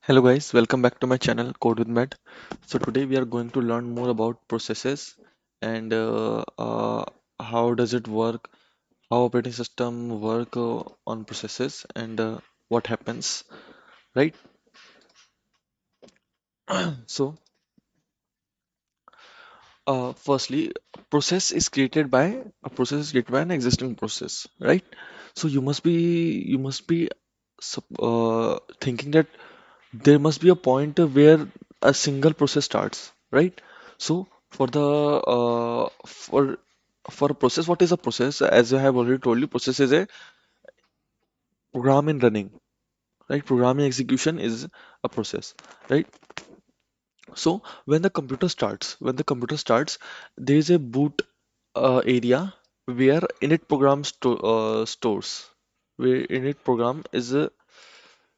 Hello guys, welcome back to my channel Code with Matt. So today we are going to learn more about processes and how does it work, how operating system work on processes and what happens, right? So firstly, a process is created by an existing process, right? So you must be thinking that there must be a point where a single process starts, right? So for a process, what is a process? As I have already told you, process is a program in running, right? Programming execution is a process, right? So when the computer starts, there is a boot area where init program stores, where init program is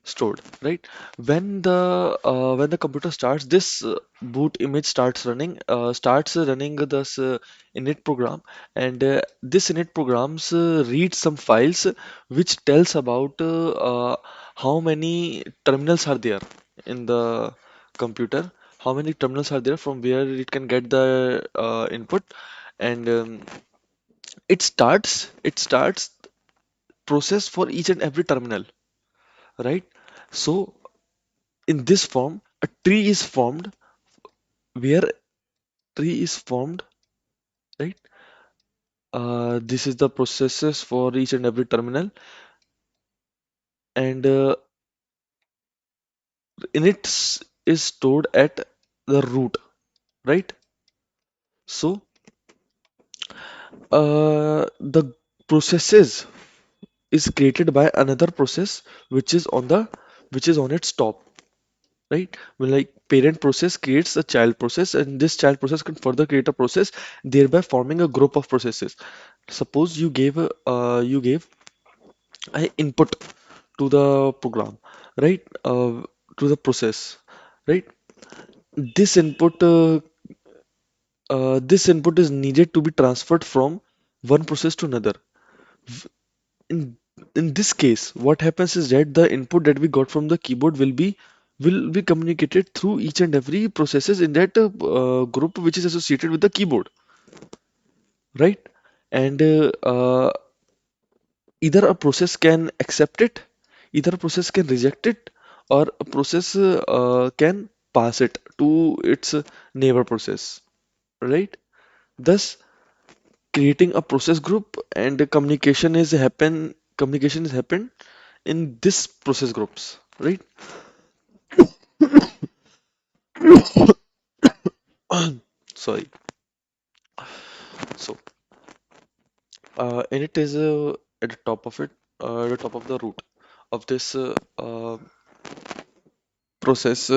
stored, right? When the computer starts, this boot image starts running this init program, and this init programs reads some files which tells about how many terminals are there in the computer, how many terminals are there from where it can get the input, and it starts process for each and every terminal, right? So in this form, a tree is formed, where tree is formed, right? This is the processes for each and every terminal, and is stored at the root, right? So the processes is created by another process which is on its top, right? When like parent process creates a child process, and this child process can further create a process, thereby forming a group of processes. Suppose you gave I input to the program, right? To the process, right? This input is needed to be transferred from one process to another. In in this case, what happens is that the input that we got from the keyboard will be communicated through each and every processes in that group which is associated with the keyboard, right? And either a process can accept it, either a process can reject it, or a process can pass it to its neighbor process, right? Thus, creating a process group and communication is happen in this process groups, right? Sorry. So, and it is at the top of it, the top of the root of this process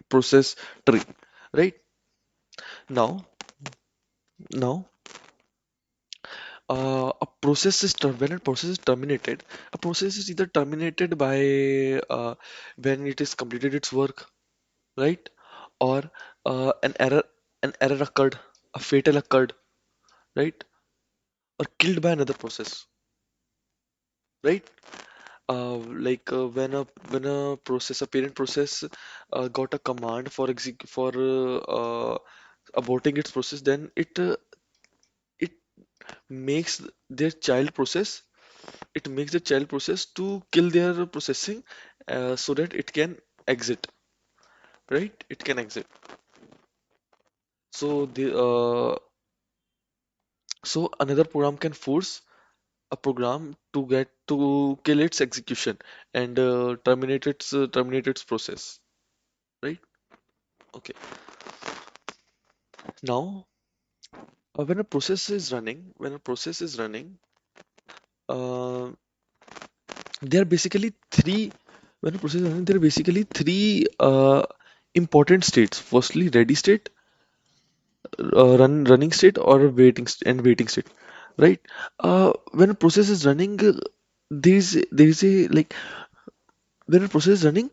process tree, right? Now when a process is terminated, a process is either terminated by when it is completed its work, right? Or an error occurred, a fatal occurred, right? Or killed by another process, right? When a parent process got a command for aborting its process, then it makes their child process it makes the child process to kill their processing, so that it can exit, right? It can exit. So another program can force a program to kill its execution and terminate its process, right? Okay. Now, when a process is running, uh, there are basically three. When a process is running, there are basically three important states. Firstly, ready state, running state, or waiting state, right? When a process is running, there is a like when a process is running,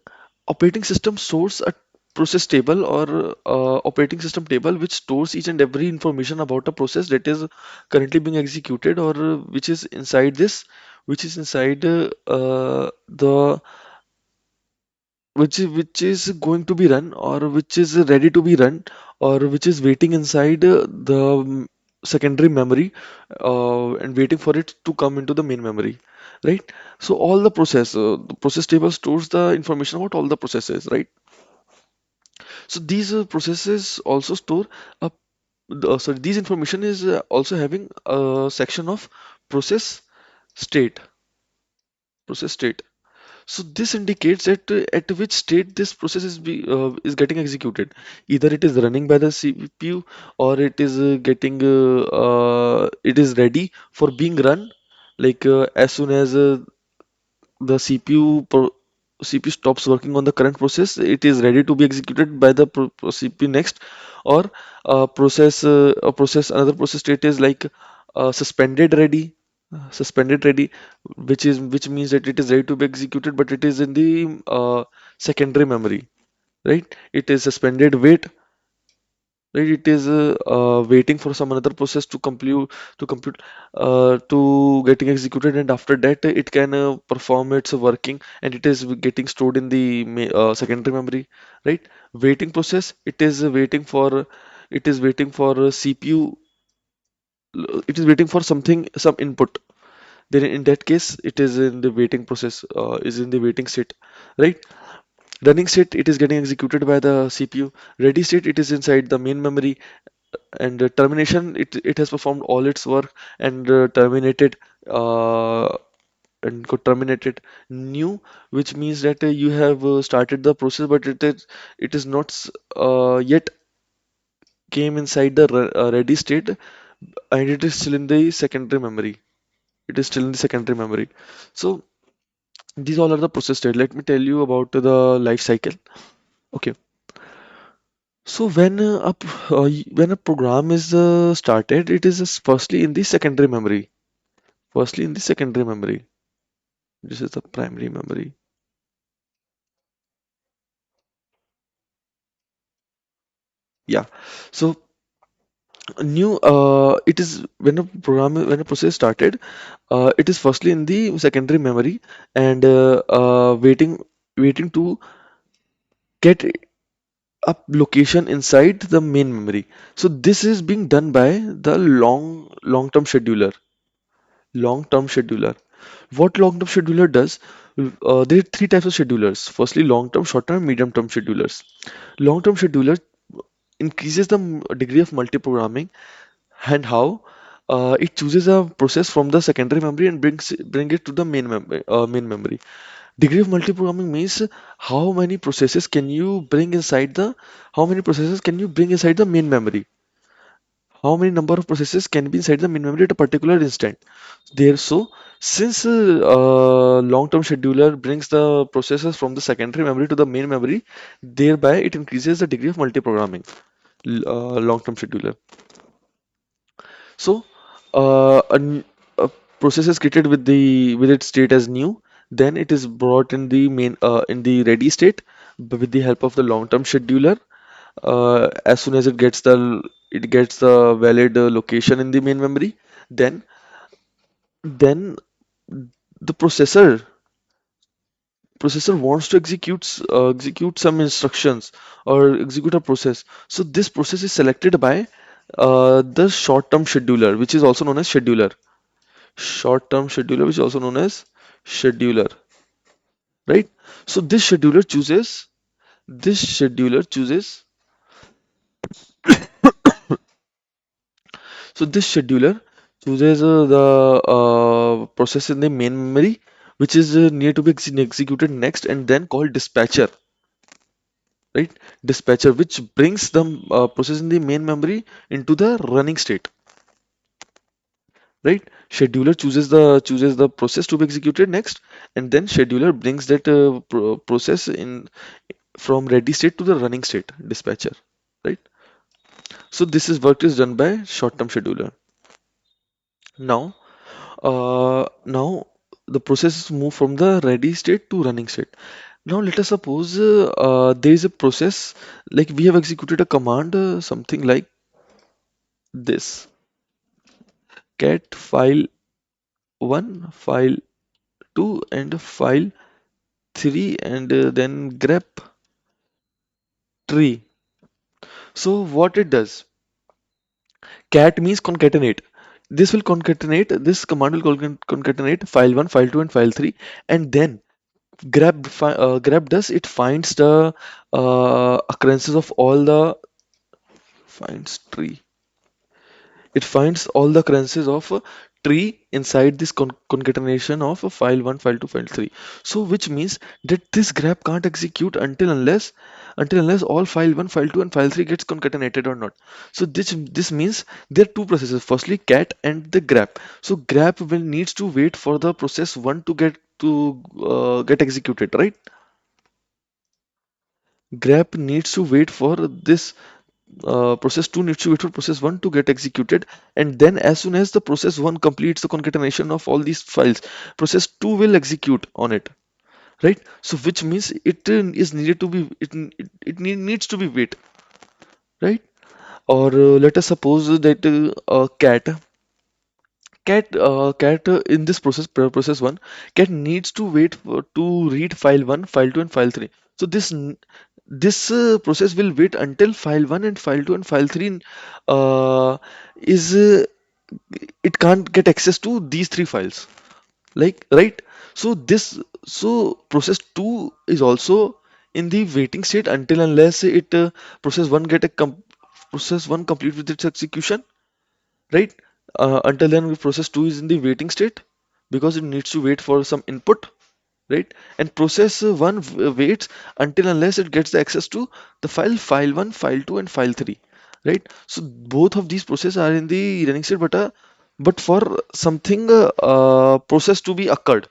operating system stores a process table, or operating system table, which stores each and every information about a process that is currently being executed, or which is inside this which is inside the which is going to be run, or which is ready to be run, or which is waiting inside the secondary memory, and waiting for it to come into the main memory, right? So all the process table stores the information about all the processes, right? So these processes also store a sorry, these information is also having a section of process state, process state. So this indicates at which state this process is getting executed. Either it is running by the CPU, or it is it is ready for being run. Like as soon as the CPU stops working on the current process, it is ready to be executed by the CPU next. Or a process another process state is like suspended ready, suspended ready, which means that it is ready to be executed, but it is in the secondary memory, right? It is suspended wait, right? It is waiting for some another process to compute to getting executed, and after that it can perform its working, and it is getting stored in the secondary memory, right? Waiting process, it is waiting for CPU, it is waiting for something, some input. Then in that case it is in the waiting process, is in the waiting state, right? Running state, it is getting executed by the CPU. Ready state, it is inside the main memory. And termination, it has performed all its work and terminated, uh, and got terminated. New, which means that you have started the process, but it is not yet came inside the ready state, and it is still in the secondary memory. It is still in the secondary memory. So these all are the process state. Let me tell you about the life cycle. Okay. So when a program is started, it is firstly in the secondary memory. Firstly in the secondary memory. This is the primary memory. Yeah. So it is when a process started, it is firstly in the secondary memory, and waiting to get a location inside the main memory. So this is being done by the long-term scheduler. Long-term scheduler. What long-term scheduler does? There are three types of schedulers. Firstly, long-term, short-term, medium-term schedulers. Long-term scheduler increases the degree of multi-programming, and how it chooses a process from the secondary memory and bring it to the main memory. Degree of multi-programming means how many processes can you bring inside the how many processes can you bring inside the main memory? How many number of processes can be inside the main memory at a particular instant? There, so since long-term scheduler brings the processes from the secondary memory to the main memory, thereby it increases the degree of multi-programming. Long-term scheduler. So, a process is created with its state as new. Then it is brought in the ready state with the help of the long-term scheduler. As soon as it gets the valid location in the main memory, then the processor wants to execute some instructions or execute a process. So this process is selected by the short-term scheduler, which is also known as scheduler. Short-term scheduler, which is also known as scheduler, right? So this scheduler chooses this scheduler chooses the process in the main memory, which is near to be executed next, and then called dispatcher, right? Dispatcher, which brings the process in the main memory into the running state, right? Scheduler chooses the process to be executed next, and then scheduler brings that process in from ready state to the running state, dispatcher, right? So this is work is done by short-term scheduler. Now, now the process is moved from the ready state to running state. Now let us suppose there is a process, like we have executed a command, something like this: cat file 1 file 2 and file 3 and then grep tree. So what it does, cat means concatenate. This will concatenate, this command will concatenate file 1, file 2 and file 3, and then grep does, it finds the occurrences of all the finds tree. It finds all the occurrences of a tree inside this concatenation of a file 1, file 2, file 3. So which means that this grep can't execute until unless all file 1, file 2 and file 3 gets concatenated or not. So this means there are two processes. Firstly cat and the grep. So grep will needs to wait for the process 1 to get executed, right? Grep needs to wait for this process 2 needs to wait for process 1 to get executed, and then as soon as the process 1 completes the concatenation of all these files, process 2 will execute on it, right? So which means it is needed to be needs to be wait, right? Or let us suppose that cat in this process 1, cat needs to wait to read file 1, file 2 and file 3. So this process will wait until file 1 and file 2 and file 3 uh, is it can't get access to these three files, like, right? So process 2 is also in the waiting state until unless it process 1 process 1 complete with its execution, right? Until then process 2 is in the waiting state because it needs to wait for some input, right? And process 1 waits until unless it gets the access to the file 1, file 2 and file 3, right? So both of these processes are in the running state, but for something process to be occurred,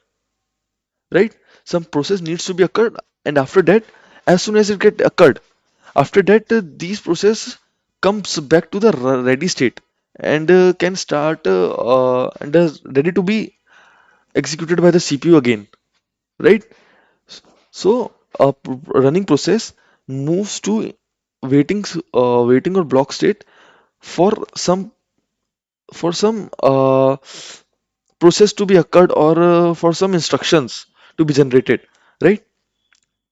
right? Some process needs to be occurred, and after that, as soon as it get occurred, after that these process comes back to the ready state and can start and is ready to be executed by the CPU again, right? So a running process moves to waiting or block state for some process to be occurred or for some instructions to be generated, right?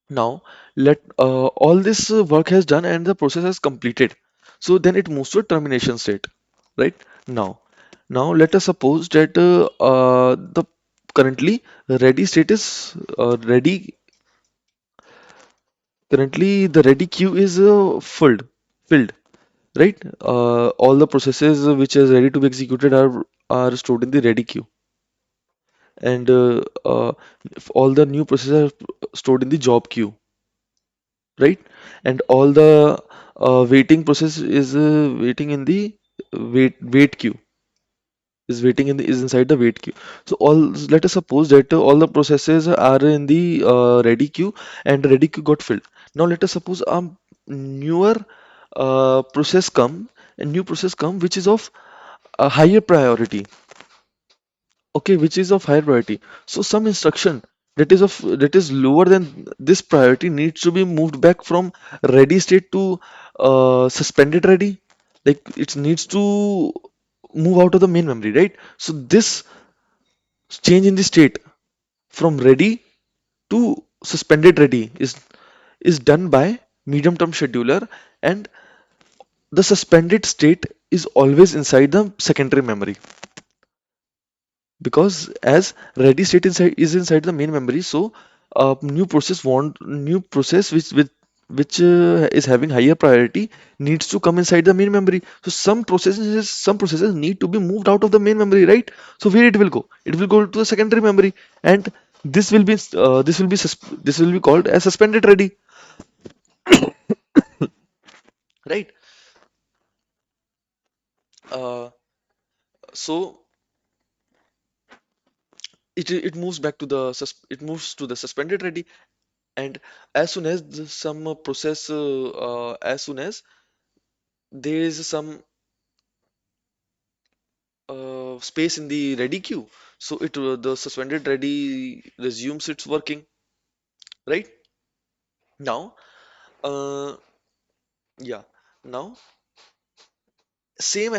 Now let all this work has done and the process has completed. So then it moves to a termination state, right? Now, now let us suppose that the currently ready state is ready. Currently, the ready queue is filled, right? All the processes which is ready to be executed are stored in the ready queue, and all the new processes are stored in the job queue, right? And all the waiting process is waiting in the wait queue, is inside the wait queue. So all let us suppose that all the processes are in the ready queue and the ready queue got filled. Now let us suppose a newer process come a new process come which is of a higher priority, okay, which is of higher priority. So some instruction that is lower than this priority needs to be moved back from ready state to suspended ready, like it needs to move out of the main memory, right? So this change in the state from ready to suspended ready is done by medium term scheduler, and the suspended state is always inside the secondary memory, because as ready state is inside the main memory. So new process which is having higher priority needs to come inside the main memory. So some processes need to be moved out of the main memory, right? So where it will go, it will go to the secondary memory, and this will be called as suspended ready, right? uh, so it moves back to the it moves to the suspended ready, and as soon as some process as soon as there is some space in the ready queue, so the suspended ready resumes its working, right? Now yeah, now same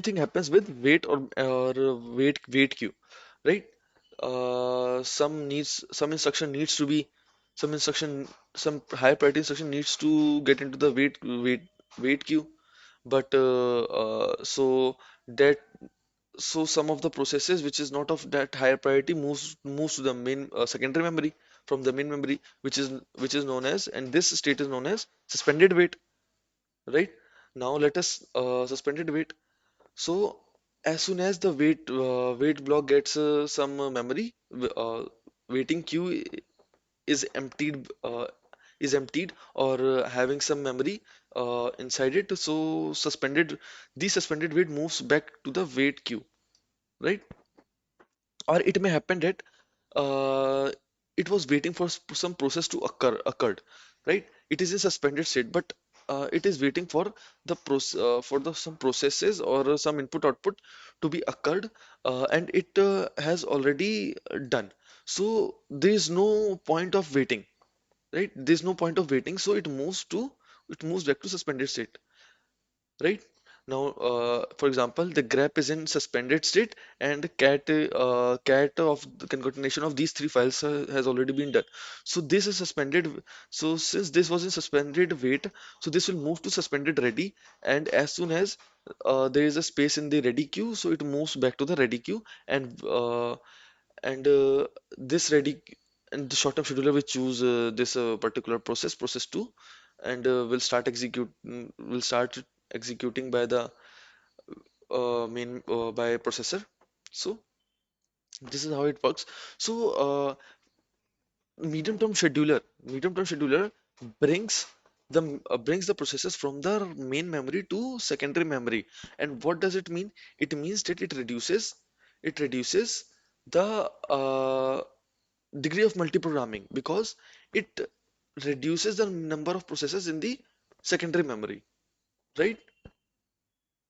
thing happens with wait or wait queue, right? some instruction needs to be some instruction some higher priority instruction needs to get into the wait queue, but that so some of the processes which is not of that higher priority moves to the main secondary memory from the main memory, which is known as, and this state is known as suspended wait, right? Now let us suspended wait. So as soon as the wait block gets some memory, waiting queue is emptied or having some memory inside it. So the suspended wait moves back to the wait queue, right? Or it may happen that uh, it was waiting for some process to occurred, right? It is in suspended state, but it is waiting for the some processes or some input output to be occurred, and it has already done. So there is no point of waiting, right? There is no point of waiting, so it moves back to suspended state, right? Now, for example, the grep is in suspended state, and the cat of the concatenation of these three files has already been done. So this is suspended. So since this was in suspended wait, so this will move to suspended ready, and as soon as there is a space in the ready queue, so it moves back to the ready queue, and this ready and the short-term scheduler will choose this particular process 2, and will start executing by the main by processor. So this is how it works. So medium-term scheduler brings brings the processes from the main memory to secondary memory. And what does it mean? It means that it reduces the degree of multiprogramming, because it reduces the number of processes in the secondary memory, right?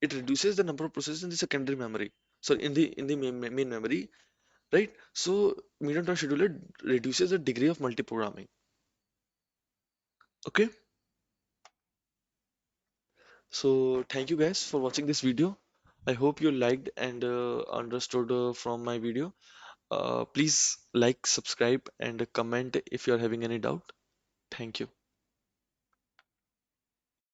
It reduces the number of processes in the secondary memory, so in the main memory, right? So medium-term scheduler reduces the degree of multiprogramming. Okay, so thank you guys for watching this video. I hope you liked and understood from my video. Please like, subscribe, and comment if you are having any doubt. Thank you.